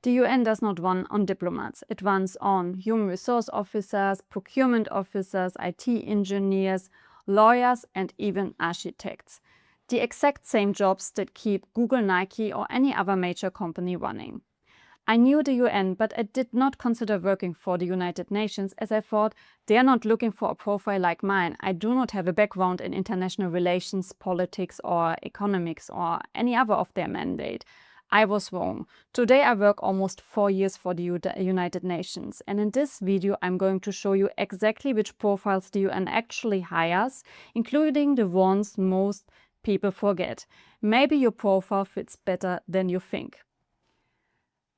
The UN does not run on diplomats. It runs on human resource officers, procurement officers, IT engineers, lawyers, and even architects. The exact same jobs that keep Google, Nike, or any other major company running. I knew the UN, but I did not consider working for the United Nations, as I thought they are not looking for a profile like mine. I do not have a background in international relations, politics, or economics, or any other of their mandate. I was wrong. Today I work almost 4 years for the United Nations, and in this video I'm going to show you exactly which profiles the UN actually hires, including the ones most people forget. Maybe your profile fits better than you think.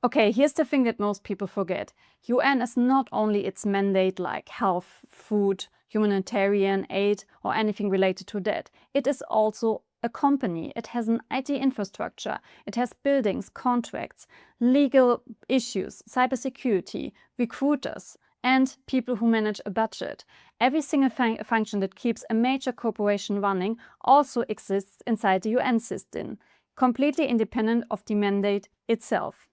Okay, here's the thing that most people forget. UN is not only its mandate like health, food, humanitarian aid, or anything related to that. It is also a company. It has an IT infrastructure. It has buildings, contracts, legal issues, cybersecurity, recruiters, and people who manage a budget. Every single function that keeps a major corporation running also exists inside the UN system, completely independent of the mandate itself.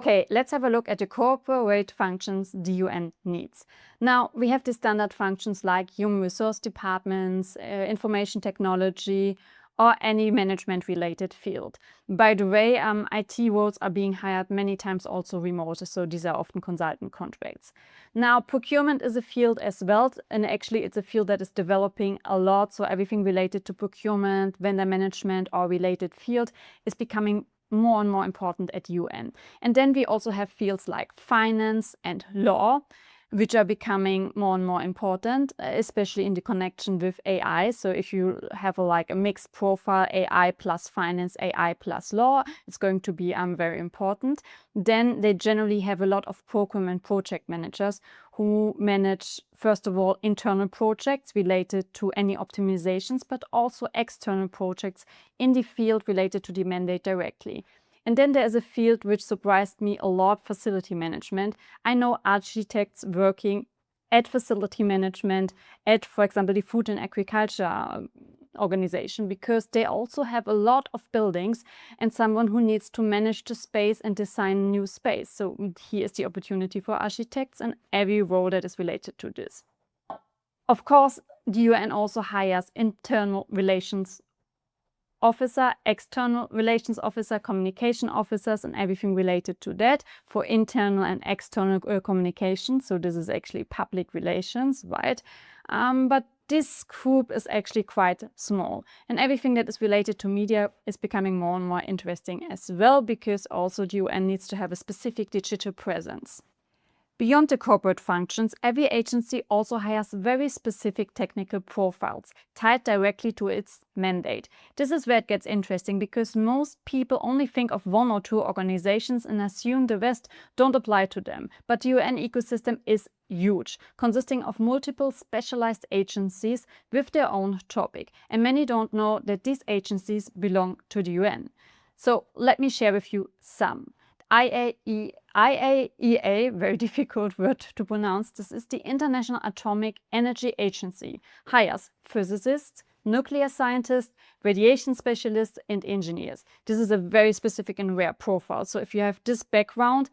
Okay, let's have a look at the corporate functions the UN needs. Now, we have the standard functions like human resource departments, information technology, or any management-related field. By the way, IT roles are being hired many times also remote, so these are often consultant contracts. Now, procurement is a field as well, and actually it's a field that is developing a lot, so everything related to procurement, vendor management, or related field is becoming more and more important at UN. And then we also have fields like finance and law, which are becoming more and more important, especially in the connection with AI. So if you have a mixed profile, AI plus finance, AI plus law, it's going to be very important. Then they generally have a lot of program and project managers who manage, first of all, internal projects related to any optimizations, but also external projects in the field related to the mandate directly. And then there is a field which surprised me a lot, facility management. I know architects working at facility management at, for example, the Food and Agriculture organization, because they also have a lot of buildings and someone who needs to manage the space and design new space. So here is the opportunity for architects and every role that is related to this. Of course, the UN also hires internal relations officer, external relations officer, communication officers, and everything related to that for internal and external communication. So this is actually public relations, right? But this group is actually quite small, and everything that is related to media is becoming more and more interesting as well, because also the UN needs to have a specific digital presence. Beyond the corporate functions, every agency also hires very specific technical profiles tied directly to its mandate. This is where it gets interesting, because most people only think of 1 or 2 organizations and assume the rest don't apply to them. But the UN ecosystem is huge, consisting of multiple specialized agencies with their own topic. And many don't know that these agencies belong to the UN. So let me share with you some. IAEA, very difficult word to pronounce, this is the International Atomic Energy Agency, hires physicists, nuclear scientists, radiation specialists, and engineers. This is a very specific and rare profile. So if you have this background,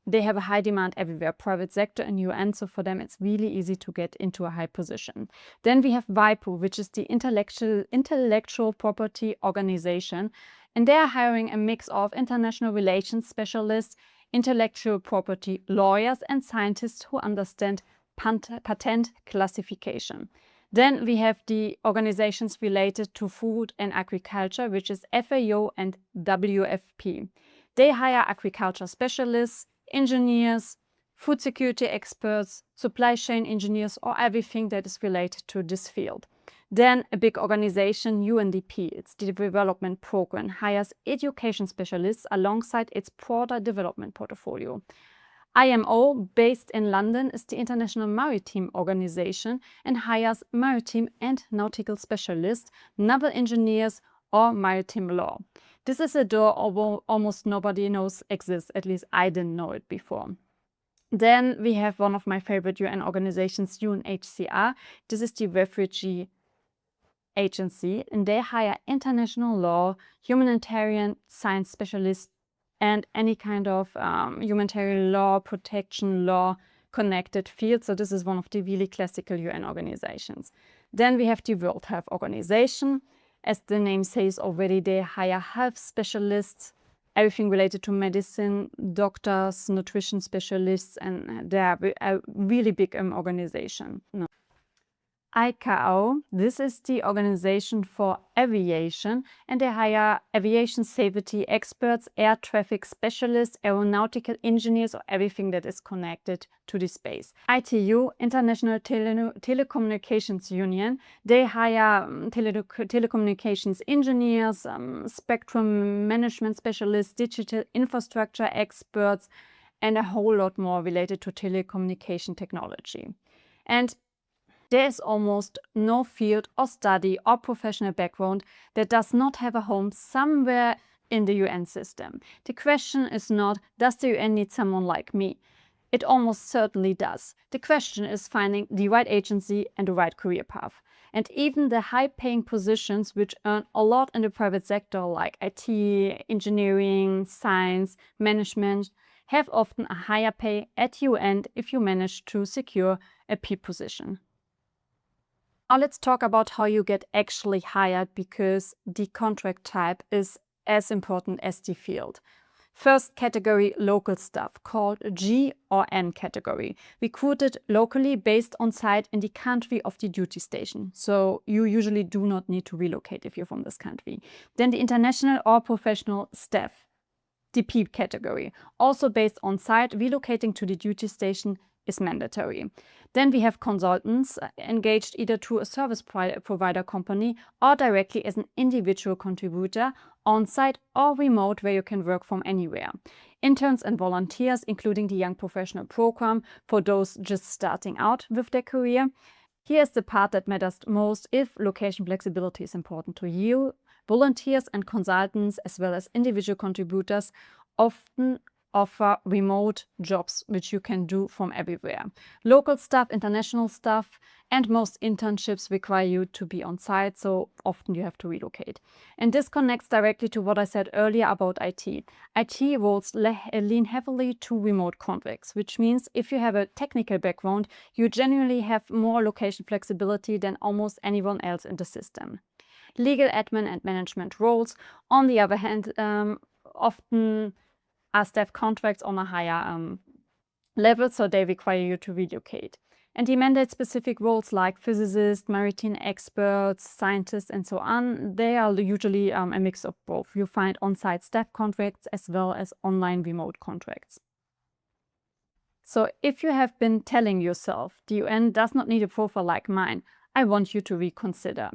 they have a high demand everywhere, private sector and UN, so for them it's really easy to get into a high position. Then we have WIPO, which is the Intellectual Property Organization, and they are hiring a mix of international relations specialists, intellectual property lawyers, and scientists who understand patent classification. Then we have the organizations related to food and agriculture, which is FAO and WFP. They hire agriculture specialists, engineers, food security experts, supply chain engineers, or everything that is related to this field. Then a big organization, UNDP, it's the development program, hires education specialists alongside its broader development portfolio. IMO, based in London, is the International Maritime Organization and hires maritime and nautical specialists, naval engineers, or maritime law. This is a door almost nobody knows exists, at least I didn't know it before. Then we have one of my favorite UN organizations, UNHCR. This is the refugee agency, and they hire international law, humanitarian science specialists, and any kind of humanitarian law, protection law connected field. So this is one of the really classical UN organizations. Then we have the World Health Organization. As the name says already, they hire health specialists, everything related to medicine, doctors, nutrition specialists, and they are a really big organization. No. ICAO, this is the Organization for Aviation, and they hire aviation safety experts, air traffic specialists, aeronautical engineers, or everything that is connected to the space. ITU, International Telecommunications Union, they hire telecommunications engineers, spectrum management specialists, digital infrastructure experts, and a whole lot more related to telecommunication technology. And there is almost no field or study or professional background that does not have a home somewhere in the UN system. The question is not, does the UN need someone like me? It almost certainly does. The question is finding the right agency and the right career path. And even the high-paying positions which earn a lot in the private sector, like IT, engineering, science, management, have often a higher pay at UN if you manage to secure a P position. Now let's talk about how you get actually hired, because the contract type is as important as the field. First category, local staff, called G or N category. Recruited locally based on site in the country of the duty station. So you usually do not need to relocate if you're from this country. Then the international or professional staff, the P category. Also based on site, relocating to the duty station is mandatory. Then we have consultants engaged either through a service provider company or directly as an individual contributor, on-site or remote, where you can work from anywhere. Interns and volunteers, including the Young Professional Program for those just starting out with their career. Here's the part that matters most if location flexibility is important to you. Volunteers and consultants, as well as individual contributors, often offer remote jobs which you can do from everywhere. Local staff, international staff, and most internships require you to be on site, so often you have to relocate. And this connects directly to what I said earlier about IT. IT roles lean heavily to remote contracts, which means if you have a technical background, you generally have more location flexibility than almost anyone else in the system. Legal, admin, and management roles, on the other hand, often are staff contracts on a higher level, so they require you to relocate. And the mandate-specific roles like physicists, maritime experts, scientists, and so on, they are usually a mix of both. You find on-site staff contracts as well as online remote contracts. So if you have been telling yourself, the UN does not need a profile like mine, I want you to reconsider.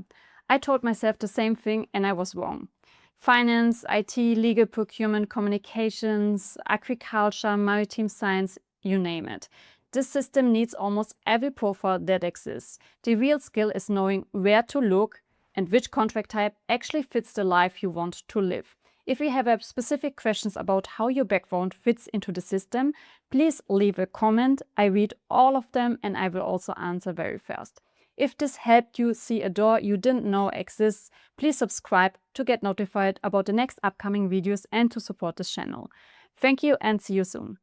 I told myself the same thing and I was wrong. Finance, IT, legal, procurement, communications, agriculture, maritime science, you name it. This system needs almost every profile that exists. The real skill is knowing where to look and which contract type actually fits the life you want to live. If you have specific questions about how your background fits into the system, please leave a comment. I read all of them and I will also answer very fast. If this helped you see a door you didn't know exists, please subscribe to get notified about the next upcoming videos and to support this channel. Thank you and see you soon.